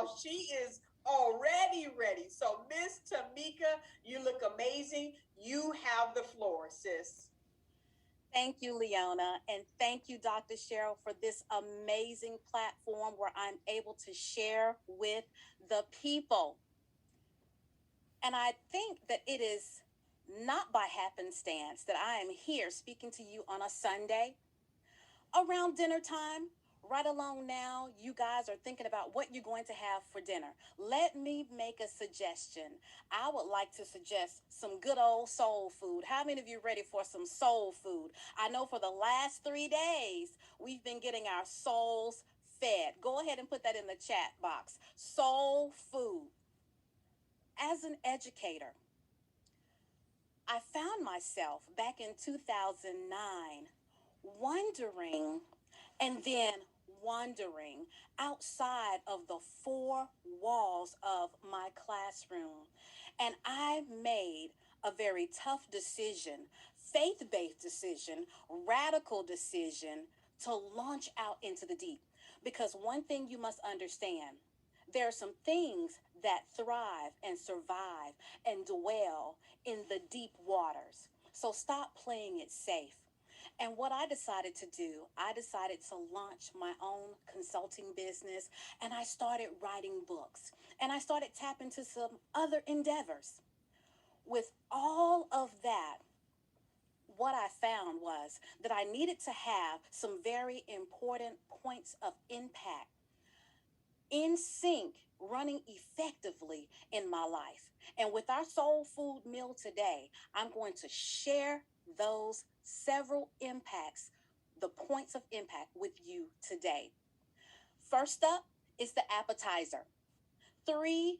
y'all. She is already ready. So, Miss Tamika, you look amazing. You have the floor, sis. Thank you, Leona, and thank you, Dr. Cheryl, for this amazing platform where I'm able to share with the people. And I think that it is not by happenstance that I am here speaking to you on a Sunday around dinner time. Right along now, you guys are thinking about what you're going to have for dinner. Let me make a suggestion. I would like to suggest some good old soul food. How many of you ready for some soul food? I know for the last 3 days, we've been getting our souls fed. Go ahead and put that in the chat box. Soul food. As an educator, I found myself back in 2009 wondering and then wandering outside of the four walls of my classroom. And I made a very tough decision, faith based decision, radical decision to launch out into the deep. Because one thing you must understand, there are some things that thrive and survive and dwell in the deep waters. So stop playing it safe. And what I decided to do, I decided to launch my own consulting business, and I started writing books and I started tapping into some other endeavors. With all of that, what I found was that I needed to have some very important points of impact in sync, running effectively in my life. And with our soul food meal today, I'm going to share those several impacts, the points of impact with you today. First up is the appetizer. 3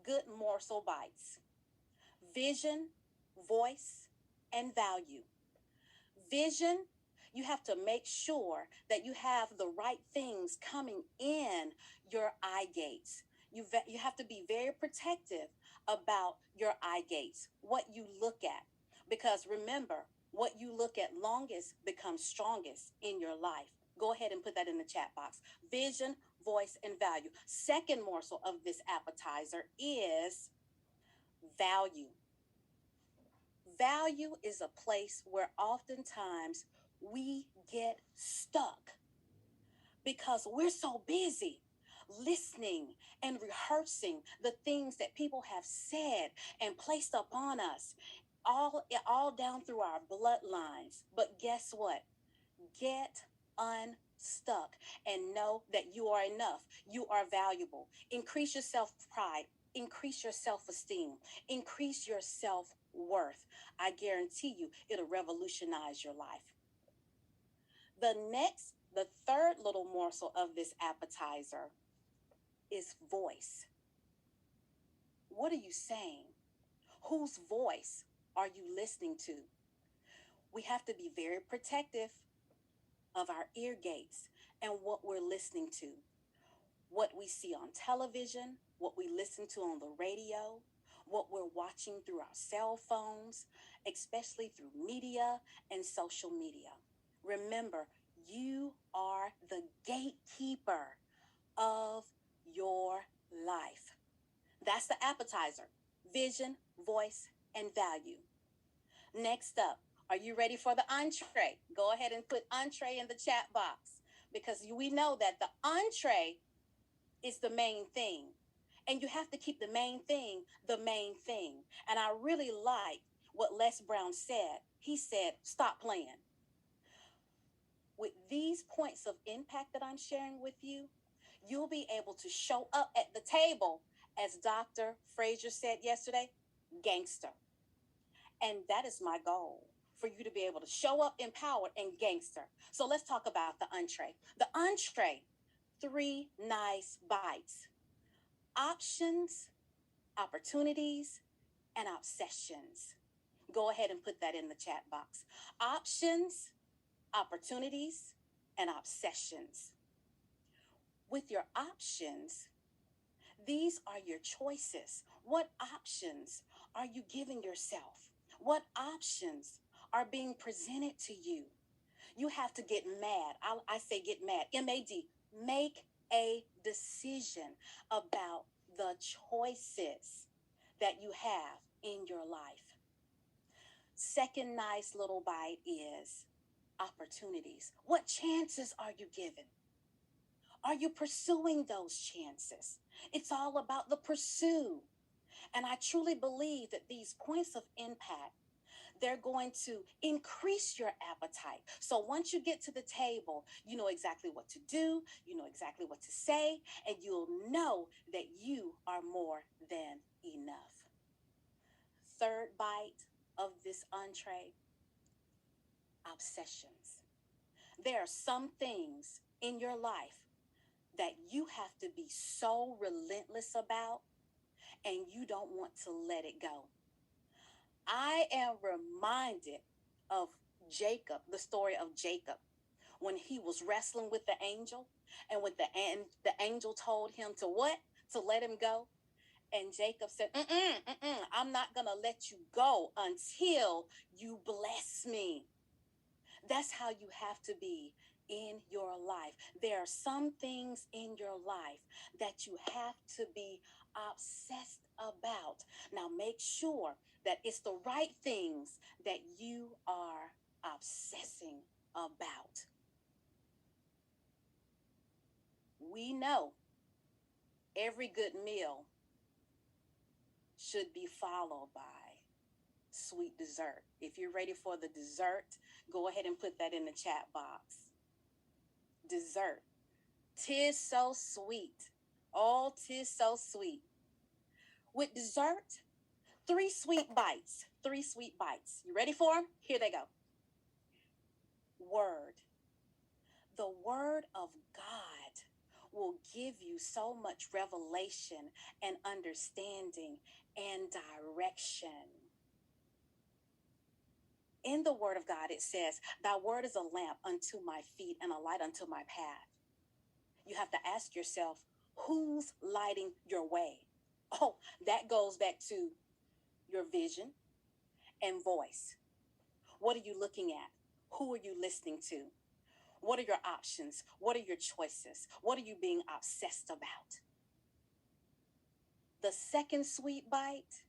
good morsel bites. Vision, voice, and value. Vision, you have to make sure that you have the right things coming in your eye gates. You have to be very protective about your eye gates, what you look at. Because remember, what you look at longest becomes strongest in your life. Go ahead and put that in the chat box. Vision, voice, and value. Second morsel of this appetizer is value. Value is a place where oftentimes we get stuck because we're so busy listening and rehearsing the things that people have said and placed upon us, all down through our bloodlines. But guess what? Get unstuck and know that you are enough. You are valuable. Increase your self pride. Increase your self esteem. Increase your self worth. I guarantee you it'll revolutionize your life. The third little morsel of this appetizer is voice. What are you saying? Whose voice are you listening to? We have to be very protective of our ear gates and what we're listening to. What we see on television, what we listen to on the radio, what we're watching through our cell phones, especially through media and social media. Remember, you are the gatekeeper of your life. That's the appetizer: vision, voice, and value. Next up, are you ready for the entree? Go ahead and put entree in the chat box because we know that the entree is the main thing. And you have to keep the main thing the main thing. And I really like what Les Brown said. He said, stop playing. With these points of impact that I'm sharing with you, you'll be able to show up at the table, as Dr. Frazier said yesterday, gangster. And that is my goal, for you to be able to show up empowered and gangster. So let's talk about the entree. The entree, 3 nice bites. Options, opportunities, and obsessions. Go ahead and put that in the chat box. Options, opportunities, and obsessions. With your options, these are your choices. What options are you giving yourself? What options are being presented to you? You have to get mad. I say get mad. MAD. Make a decision about the choices that you have in your life. Second nice little bite is opportunities. What chances are you given? Are you pursuing those chances? It's all about the pursuit. And I truly believe that these points of impact, they're going to increase your appetite. So once you get to the table, you know exactly what to do, you know exactly what to say, and you'll know that you are more than enough. Third bite of this entree, obsessions. There are some things in your life that you have to be so relentless about, and you don't want to let it go. I am reminded of Jacob, the story of Jacob, when he was wrestling with the angel, and when the angel told him to what? To let him go. And Jacob said, I'm not going to let you go until you bless me. That's how you have to be in your life. There are some things in your life that you have to be obsessed about. Now make sure that it's the right things that you are obsessing about. We know every good meal should be followed by sweet dessert. If you're ready for the dessert, go ahead and put that in the chat box. Dessert. 'Tis so sweet. Oh, 'tis so sweet. With dessert, 3 sweet bites. 3 sweet bites. You ready for them? Here they go. Word. The word of God will give you so much revelation and understanding and direction. In the word of God, it says, thy word is a lamp unto my feet and a light unto my path. You have to ask yourself, who's lighting your way? Oh, that goes back to your vision and voice. What are you looking at? Who are you listening to? What are your options? What are your choices? What are you being obsessed about? The second sweet bite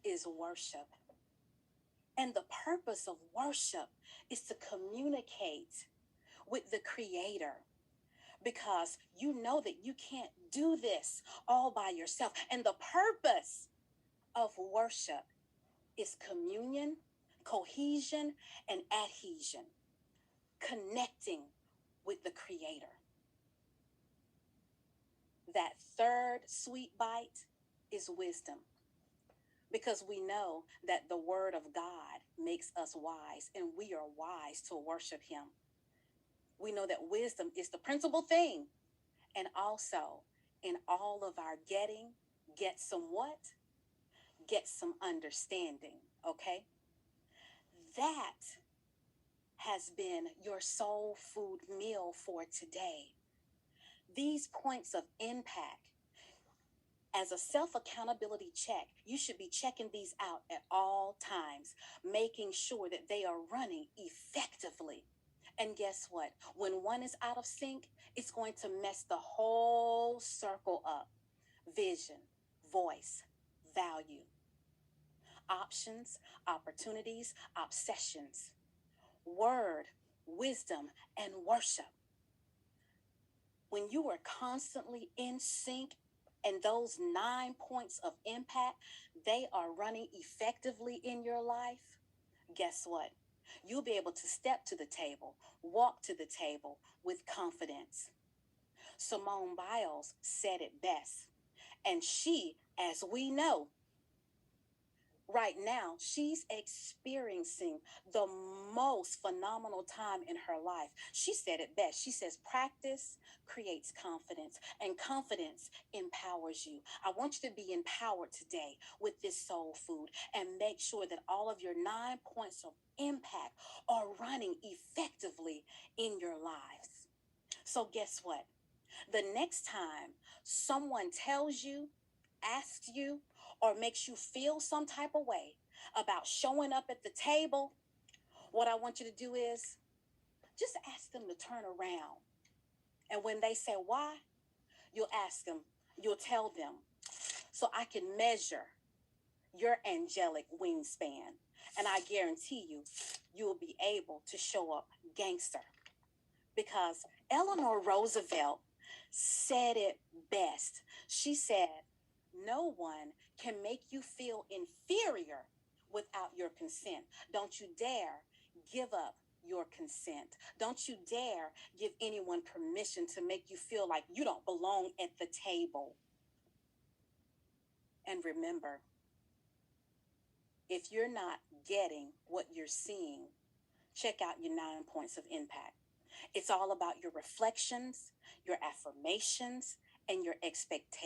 is worship. And the purpose of worship is to communicate with the Creator, because you know that you can't do this all by yourself. And the purpose of worship is communion, cohesion, and adhesion, connecting with the Creator. That third sweet bite is wisdom, because we know that the word of God makes us wise, and we are wise to worship Him. We know that wisdom is the principal thing, and also in all of our getting, get some what? Get some understanding, okay? That has been your soul food meal for today. These points of impact, as a self-accountability check, you should be checking these out at all times, making sure that they are running effectively. And guess what? When one is out of sync, it's going to mess the whole circle up. Vision, voice, value, options, opportunities, obsessions, word, wisdom, and worship. When you are constantly in sync, and those 9 points of impact, they are running effectively in your life, guess what? You'll be able to step to the table, walk to the table with confidence. Simone Biles said it best. And she, as we know, right now, she's experiencing the most phenomenal time in her life. She said it best. She says, practice creates confidence, and confidence empowers you. I want you to be empowered today with this soul food, and make sure that all of your 9 points of impact are running effectively in your lives. So guess what? The next time someone tells you, asks you, or makes you feel some type of way about showing up at the table, what I want you to do is just ask them to turn around. And when they say, why? You'll ask them, you'll tell them, so I can measure your angelic wingspan. And I guarantee you, you'll be able to show up gangster. Because Eleanor Roosevelt said it best. She said, no one can make you feel inferior without your consent. Don't you dare give up your consent. Don't you dare give anyone permission to make you feel like you don't belong at the table. And remember, if you're not getting what you're seeing, check out your 9 points of impact. It's all about your reflections, your affirmations, and your expectations.